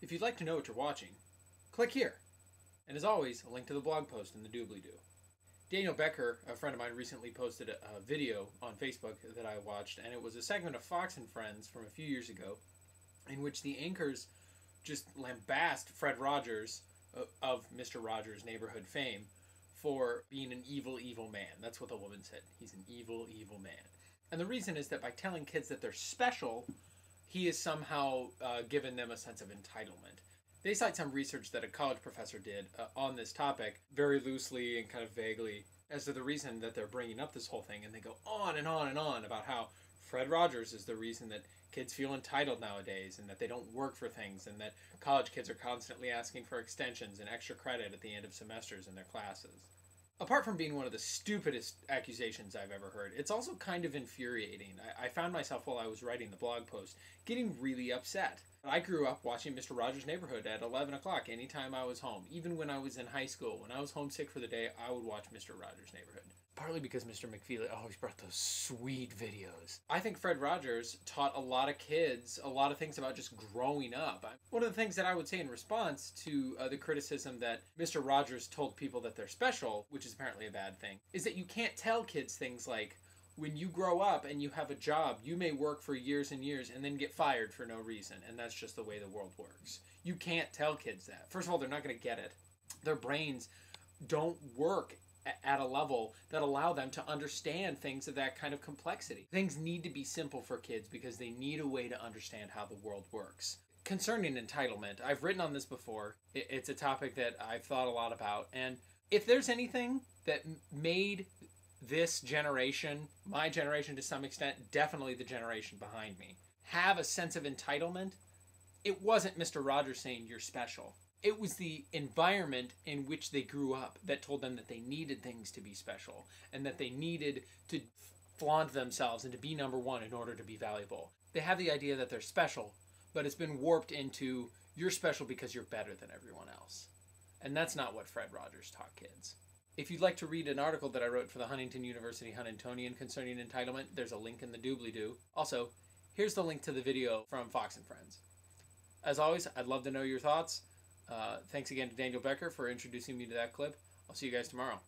If you'd like to know what you're watching, click here. And as always, a link to the blog post in the doobly-doo. Daniel Becker, a friend of mine, recently posted a video on Facebook that I watched, and it was a segment of Fox and Friends from a few years ago in which the anchors just lambast Fred Rogers of Mr. Rogers' Neighborhood fame for being an evil, evil man. That's what the woman said. He's an evil, evil man. And the reason is that by telling kids that they're special, he has somehow given them a sense of entitlement. They cite some research that a college professor did on this topic, very loosely and kind of vaguely, as to the reason that they're bringing up this whole thing. And they go on and on and on about how Fred Rogers is the reason that kids feel entitled nowadays, and that they don't work for things, and that college kids are constantly asking for extensions and extra credit at the end of semesters in their classes. Apart from being one of the stupidest accusations I've ever heard, it's also kind of infuriating. I found myself, while I was writing the blog post, getting really upset. I grew up watching Mr. Rogers' Neighborhood at 11 o'clock anytime I was home. Even when I was in high school, when I was homesick for the day, I would watch Mr. Rogers' Neighborhood. Partly because Mr. McFeely always brought those sweet videos. I think Fred Rogers taught a lot of kids a lot of things about just growing up. One of the things that I would say in response to the criticism that Mr. Rogers told people that they're special, which is apparently a bad thing, is that you can't tell kids things like, when you grow up and you have a job, you may work for years and years and then get fired for no reason, and that's just the way the world works. You can't tell kids that. First of all, they're not going to get it. Their brains don't work at a level that allow them to understand things of that kind of complexity. Things need to be simple for kids because they need a way to understand how the world works. Concerning entitlement, I've written on this before. It's a topic that I've thought a lot about, and if there's anything that made this generation, my generation to some extent, definitely the generation behind me, have a sense of entitlement, it wasn't Mr. Rogers saying you're special. It was the environment in which they grew up that told them that they needed things to be special and that they needed to flaunt themselves and to be number one in order to be valuable. They have the idea that they're special, but it's been warped into you're special because you're better than everyone else. And that's not what Fred Rogers taught kids. If you'd like to read an article that I wrote for the Huntington University Huntingtonian concerning entitlement, there's a link in the doobly-doo. Also, here's the link to the video from Fox and Friends. As always, I'd love to know your thoughts. Thanks again to Daniel Becker for introducing me to that clip. I'll see you guys tomorrow.